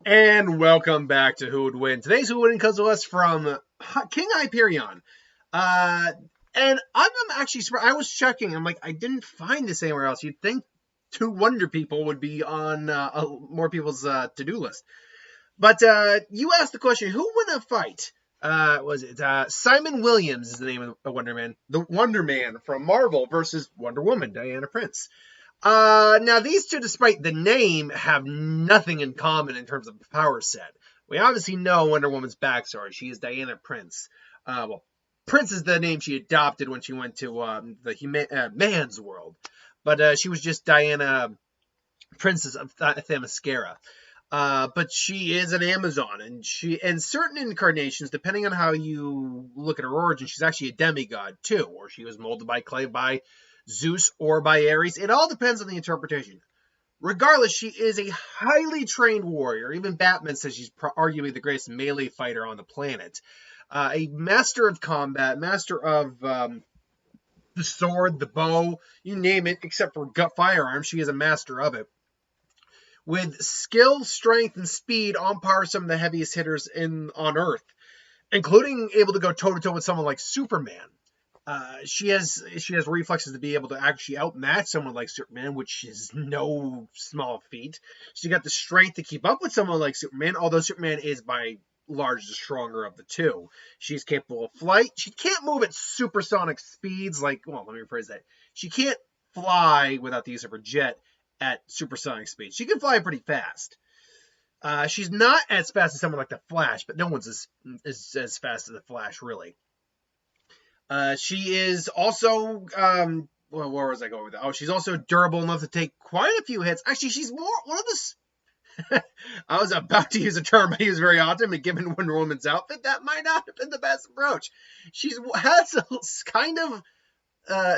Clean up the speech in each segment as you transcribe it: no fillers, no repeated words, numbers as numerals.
And welcome back to Who Would Win. Today's Who Would Win comes to us from King Hyperion. Uh, and I'm actually surprised. I was checking. I'm like, I didn't find this anywhere else. You'd think two Wonder People would be on more people's to-do list. But you asked the question, who won a fight? Was it Simon Williams is the name of the Wonder Man. The Wonder Man from Marvel versus Wonder Woman, Diana Prince. Now these two, despite the name, have nothing in common in terms of power set. We obviously know Wonder Woman's backstory. She is Diana Prince. Prince is the name she adopted when she went to the man's world, but she was just Diana Princess of Themyscira. But she is an Amazon, and she in certain incarnations, depending on how you look at her origin, she's actually a demigod too, or she was molded by clay by Zeus or by Ares. It all depends on the interpretation. Regardless, she is a highly trained warrior. Even Batman says she's arguably the greatest melee fighter on the planet. A master of combat, master of the sword, the bow, you name it, except for firearms, she is a master of it. With skill, strength, and speed on par with some of the heaviest hitters on Earth, including able to go toe-to-toe with someone like Superman. She has reflexes to be able to actually outmatch someone like Superman, which is no small feat. She got the strength to keep up with someone like Superman, although Superman is by large the stronger of the two. She's capable of flight. She can't move at supersonic speeds let me rephrase that. She can't fly without the use of her jet at supersonic speeds. She can fly pretty fast. She's not as fast as someone like the Flash, but no one's as fast as the Flash, really. She is also, where was I going with that? Oh, she's also durable enough to take quite a few hits. Actually, she's more one of the. I was about to use a term I use very often, but given Wonder Woman's outfit, that might not have been the best approach. She has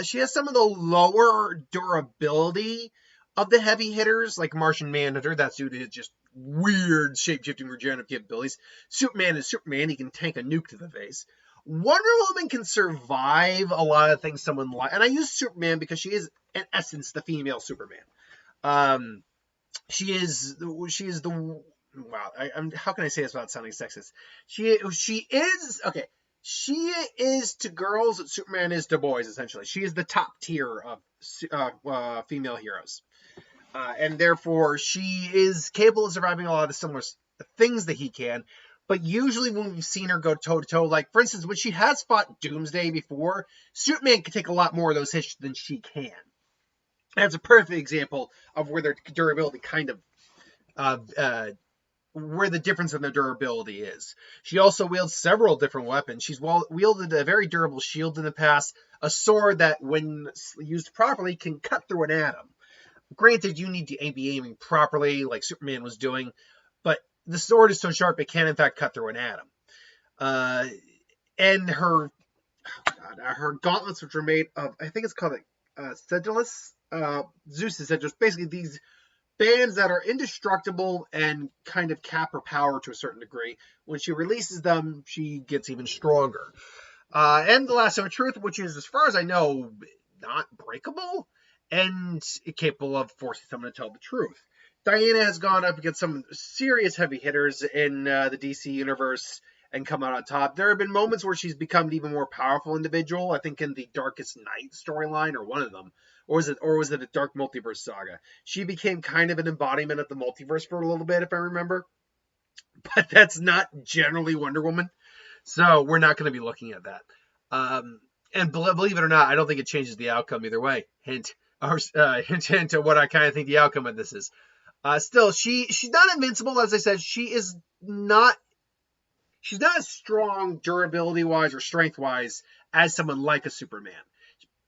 she has some of the lower durability of the heavy hitters, like Martian Manhunter. That's due to his just weird shape-shifting regenerative capabilities. Superman is Superman. He can tank a nuke to the face. Wonder Woman can survive a lot of things someone like, and I use Superman because she is, in essence, the female Superman. She is the how can I say this without sounding sexist? She is to girls what Superman is to boys, essentially. She is the top tier of female heroes. And therefore, she is capable of surviving a lot of similar things that he can. But usually when we've seen her go toe-to-toe, like, for instance, when she has fought Doomsday before, Superman can take a lot more of those hits than she can. That's a perfect example of where their durability where the difference in their durability is. She also wields several different weapons. She's wielded a very durable shield in the past, a sword that, when used properly, can cut through an atom. Granted, you need to be aiming properly, like Superman was doing, but the sword is so sharp it can, in fact, cut through an atom. And her gauntlets, which are made of, I think it's called Sigillus. Zeus is Sigillus. Basically, these bands that are indestructible and kind of cap her power to a certain degree. When she releases them, she gets even stronger. And the lasso of truth, which is, as far as I know, not breakable and capable of forcing someone to tell the truth. Diana has gone up against some serious heavy hitters in the DC universe and come out on top. There have been moments where she's become an even more powerful individual. I think in the Darkest Night storyline, or one of them, or was it a Dark Multiverse saga? She became kind of an embodiment of the multiverse for a little bit, if I remember. But that's not generally Wonder Woman, so we're not going to be looking at that. And believe it or not, I don't think it changes the outcome either way. Hint to what I kind of think the outcome of this is. Still, she's not invincible, as I said. She's not as strong durability-wise or strength-wise as someone like a Superman.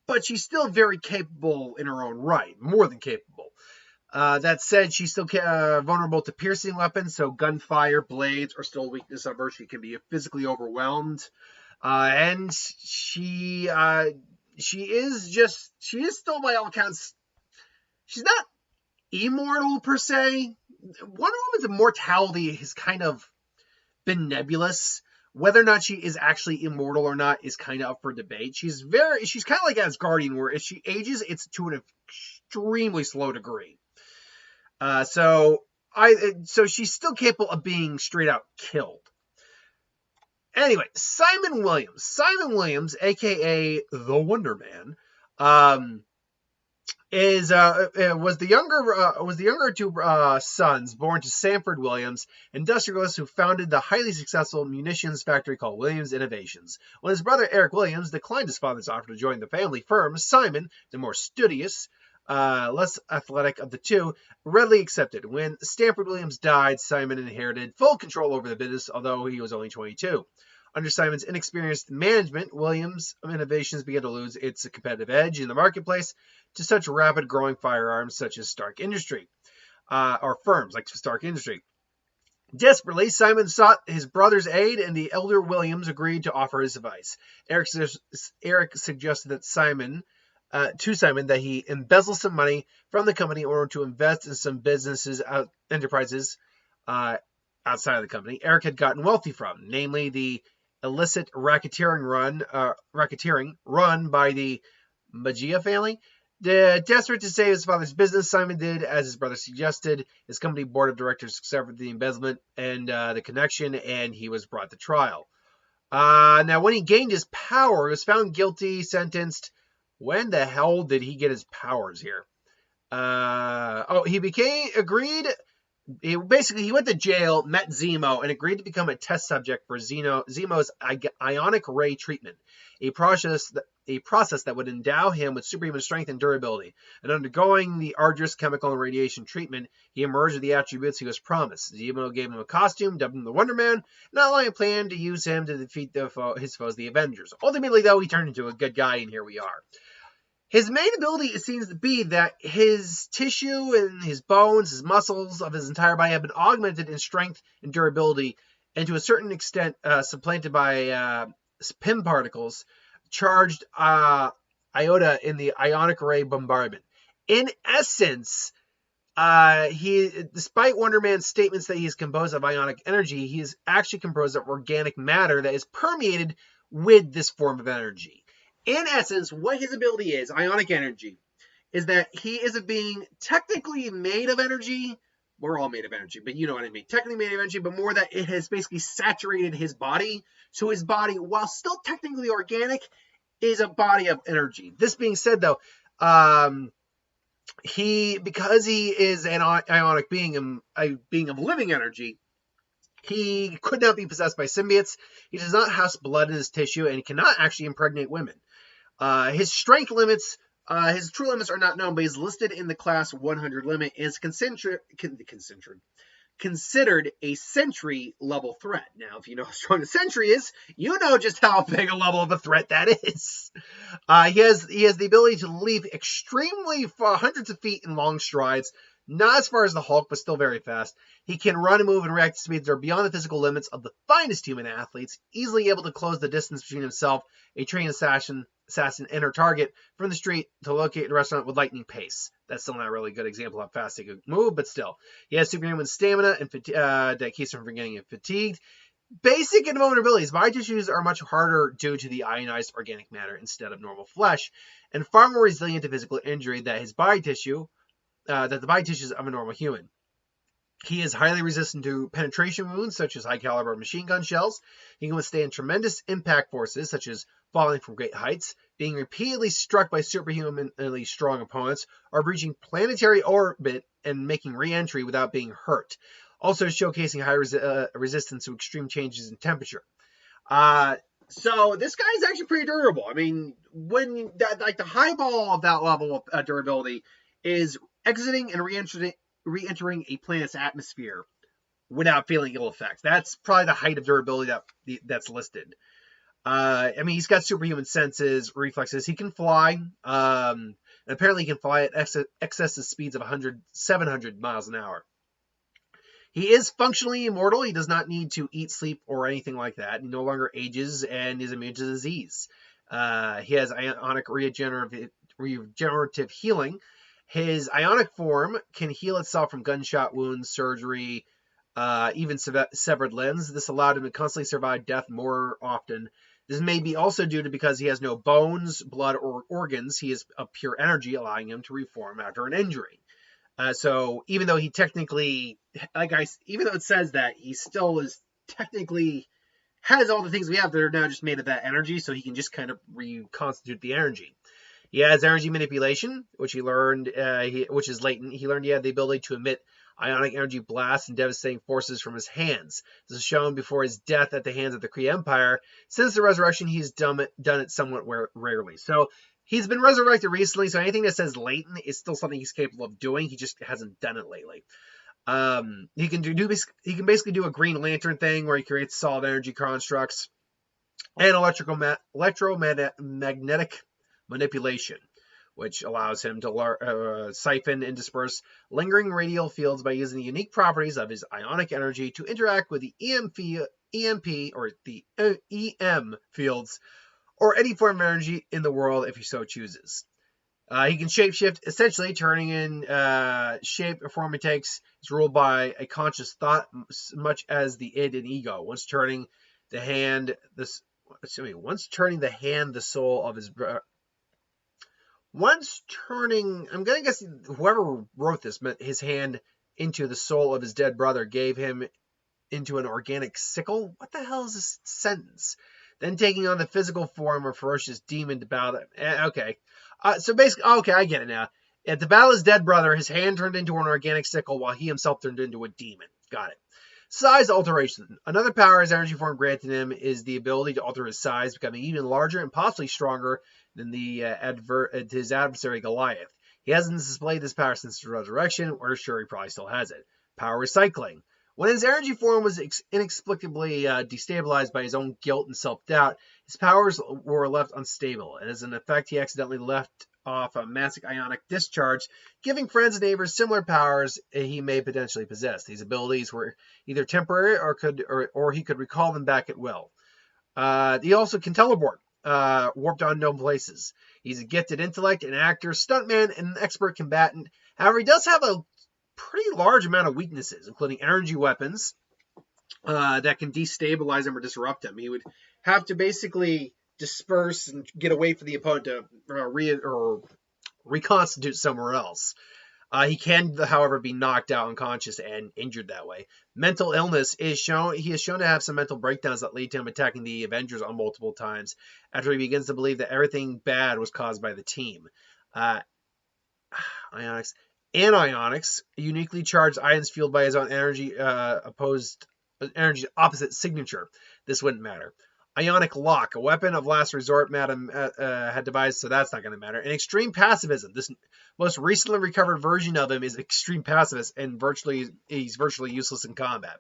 But she's still very capable in her own right, more than capable. That said, she's still vulnerable to piercing weapons, so gunfire, blades are still a weakness of her. She can be physically overwhelmed. And she is still, by all accounts, she's not immortal per se. Wonder Woman's immortality has kind of been nebulous. Whether or not she is actually immortal or not is kind of up for debate. She's kind of like Asgardian, where if she ages, it's to an extremely slow degree. So So she's still capable of being straight out killed. Anyway, Simon Williams, aka the Wonder Man, was the younger two sons born to Sanford Williams, industrialist who founded the highly successful munitions factory called Williams Innovations. When his brother Eric Williams declined his father's offer to join the family firm, Simon, the more studious, less athletic of the two, readily accepted. When Sanford Williams died, Simon inherited full control over the business, although he was only 22. Under Simon's inexperienced management, Williams Innovations began to lose its competitive edge in the marketplace to such rapid growing firearms such as Stark Industry, or firms like Stark Industry. Desperately, Simon sought his brother's aid, and the elder Williams agreed to offer his advice. Eric suggested that Simon that he embezzle some money from the company in order to invest in some enterprises outside of the company Eric had gotten wealthy from, namely the illicit racketeering run by the Magia family. Desperate to save his father's business, Simon did as his brother suggested. His company board of directors discovered the embezzlement and the connection, and he was brought to trial. Now, when he gained his power, he was found guilty, sentenced. When the hell did he get his powers here? He went to jail, met Zemo, and agreed to become a test subject for Zemo's ionic ray treatment, a process that would endow him with superhuman strength and durability. And undergoing the arduous chemical and radiation treatment, he emerged with the attributes he was promised. Zemo gave him a costume, dubbed him the Wonder Man, not only a plan to use him to defeat his foes, the Avengers. Ultimately, though, he turned into a good guy, and here we are. His main ability, it seems to be that his tissue and his bones, his muscles of his entire body have been augmented in strength and durability, and to a certain extent supplanted by PIM particles, charged iota in the ionic ray bombardment. In essence, despite Wonder Man's statements that he is composed of ionic energy, he is actually composed of organic matter that is permeated with this form of energy. In essence, what his ability is, ionic energy, is that he is a being technically made of energy. We're all made of energy, but you know what I mean. Technically made of energy, but more that it has basically saturated his body. So his body, while still technically organic, is a body of energy. This being said, though, because he is an ionic being, a being of living energy, he could not be possessed by symbiotes. He does not house blood in his tissue, and he cannot actually impregnate women. His strength limits, his true limits are not known, but he's listed in the class 100 limit and is considered a Sentry level threat. Now, if you know how strong a Sentry is, you know just how big a level of a threat that is. He has the ability to leap extremely far, hundreds of feet in long strides. Not as far as the Hulk, but still very fast. He can run and move and react to speeds that are beyond the physical limits of the finest human athletes, easily able to close the distance between himself, a trained assassin, and her target from the street to locate a restaurant with lightning pace. That's still not a really good example of how fast he could move, but still. He has superhuman stamina and that keeps him from getting fatigued. Basic and vulnerabilities. Body tissues are much harder due to the ionized organic matter instead of normal flesh, and far more resilient to physical injury than the body tissues of a normal human. He is highly resistant to penetration wounds, such as high-caliber machine gun shells. He can withstand tremendous impact forces, such as falling from great heights, being repeatedly struck by superhumanly strong opponents, or breaching planetary orbit and making re-entry without being hurt. Also showcasing high resistance to extreme changes in temperature. So this guy is actually pretty durable. I mean, when the high ball of that level of durability is exiting and re-entering a planet's atmosphere without feeling ill effects. That's probably the height of durability that's listed. I mean, he's got superhuman senses, reflexes. He can fly. And apparently he can fly at excessive speeds of 700 miles an hour. He is functionally immortal. He does not need to eat, sleep, or anything like that. He no longer ages and is immune to disease. He has ionic regenerative healing. His ionic form can heal itself from gunshot wounds, surgery, even severed limbs. This allowed him to constantly survive death more often. This may be also due to because he has no bones, blood, or organs. He is of pure energy, allowing him to reform after an injury. So even though he technically, even though it says that, he still is technically has all the things we have that are now just made of that energy, so he can just kind of reconstitute the energy. He has energy manipulation, which he learned, which is latent. He learned he had the ability to emit ionic energy blasts and devastating forces from his hands. This is shown before his death at the hands of the Kree Empire. Since the resurrection, he's done it somewhat rarely. So he's been resurrected recently, so anything that says latent is still something he's capable of doing. He just hasn't done it lately. He can basically do a Green Lantern thing where he creates solid energy constructs and electromagnetic manipulation, which allows him to siphon and disperse lingering radial fields by using the unique properties of his ionic energy to interact with the EMP or the EM fields or any form of energy in the world if he so chooses. He can shapeshift, essentially turning in shape or form he takes is ruled by a conscious thought, much as the id and ego. Once turning the hand, the soul of his. Once turning, I'm gonna guess whoever wrote this meant his hand into the soul of his dead brother gave him into an organic sickle. What the hell is this sentence? Then taking on the physical form of a ferocious demon to battle. Okay. So basically, okay, I get it now. At the battle of his dead brother, his hand turned into an organic sickle while he himself turned into a demon. Got it. Size alteration. Another power his energy form granted him is the ability to alter his size, becoming even larger and possibly stronger than his adversary Goliath. He hasn't displayed this power since his resurrection. We're sure he probably still has it. Power recycling. When his energy form was inexplicably destabilized by his own guilt and self-doubt, his powers were left unstable, and as an effect, he accidentally left off a massive ionic discharge, giving friends and neighbors similar powers he may potentially possess. These abilities were either temporary or he could recall them back at will. He also can teleport, warp to unknown places. He's a gifted intellect, an actor, stuntman, and an expert combatant. However, he does have a pretty large amount of weaknesses, including energy weapons that can destabilize him or disrupt him. He would have to basically disperse and get away from the opponent to reconstitute somewhere else. He can, however, be knocked out unconscious and injured that way. Mental illness is shown. He is shown to have some mental breakdowns that lead to him attacking the Avengers on multiple times after he begins to believe that everything bad was caused by the team. Anionics, uniquely charged ions fueled by his own energy opposite signature. This wouldn't matter. Ionic Lock, a weapon of last resort Madam had devised, so that's not going to matter. And Extreme Pacifism. This most recently recovered version of him is Extreme Pacifist, and he's virtually useless in combat.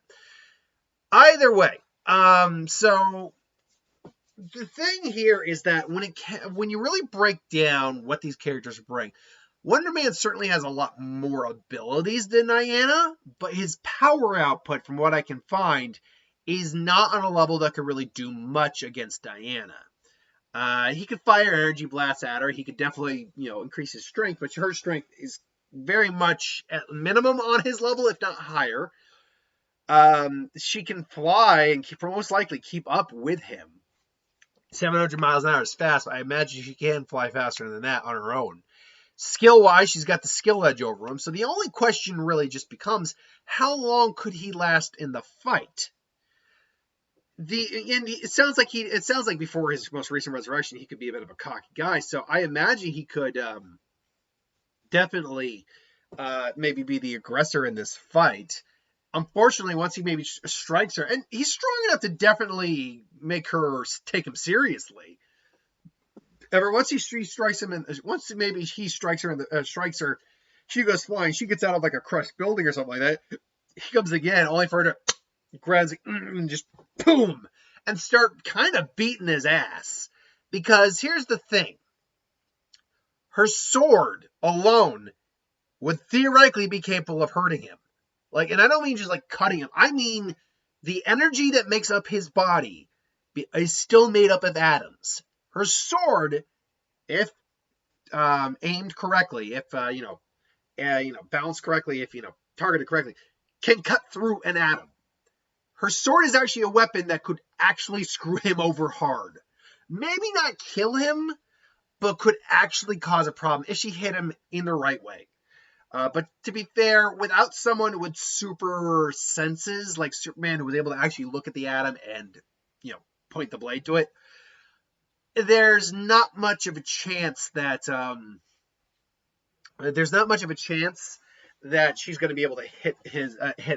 Either way, so the thing here is that when you really break down what these characters bring, Wonder Man certainly has a lot more abilities than Diana, but his power output, from what I can find, is not on a level that could really do much against Diana. He could fire energy blasts at her. He could definitely, increase his strength, but her strength is very much at minimum on his level, if not higher. She can fly and most likely keep up with him. 700 miles an hour is fast, but I imagine she can fly faster than that on her own. Skill-wise, she's got the skill edge over him. So the only question really just becomes, how long could he last in the fight? It sounds like before his most recent resurrection, he could be a bit of a cocky guy. So I imagine he could definitely maybe be the aggressor in this fight. Unfortunately, once he maybe strikes her, and he's strong enough to definitely make her take him seriously. Once he strikes him, once maybe he strikes her, she goes flying. She gets out of like a crushed building or something like that. He comes again, only for her to grab and just boom and start kind of beating his ass. Because here's the thing: her sword alone would theoretically be capable of hurting him. And I don't mean just like cutting him. I mean the energy that makes up his body is still made up of atoms. Her sword, if aimed correctly, if balanced correctly, if targeted correctly, can cut through an atom. Her sword is actually a weapon that could actually screw him over hard. Maybe not kill him, but could actually cause a problem if she hit him in the right way. But to be fair, without someone with super senses like Superman, who was able to actually look at the atom and, point the blade to it, there's not much of a chance that she's going to be able to hit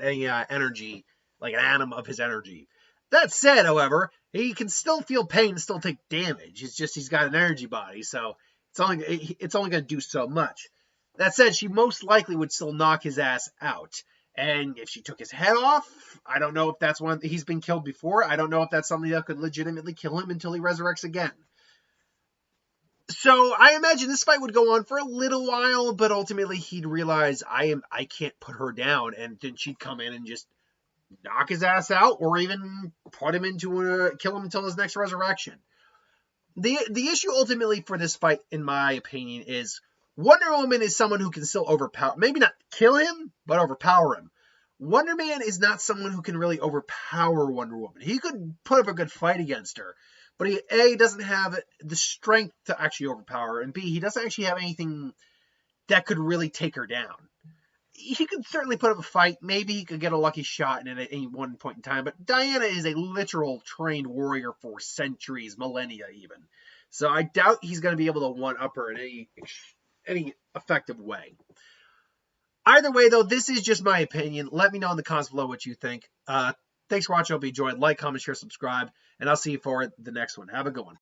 any energy, like an atom of his energy. That said, however, he can still feel pain and still take damage. It's just he's got an energy body, so it's only going to do so much. That said, she most likely would still knock his ass out. And if she took his head off, I don't know if that's he's been killed before. I don't know if that's something that could legitimately kill him until he resurrects again. So I imagine this fight would go on for a little while, but ultimately he'd realize I can't put her down, and then she'd come in and just knock his ass out, or even put him kill him until his next resurrection. The issue ultimately for this fight, in my opinion, is Wonder Woman is someone who can still overpower, maybe not kill him, but overpower him. Wonder Man is not someone who can really overpower Wonder Woman. He could put up a good fight against her, but he, A, doesn't have the strength to actually overpower her, and B, he doesn't actually have anything that could really take her down. He could certainly put up a fight. Maybe he could get a lucky shot at any one point in time, but Diana is a literal trained warrior for centuries, millennia even. So I doubt he's going to be able to one-up her in any effective way. Either way, though, this is just my opinion. Let me know in the comments below what you think. Thanks for watching. I hope you enjoyed. Like, comment, share, subscribe, and I'll see you for the next one. Have a good one.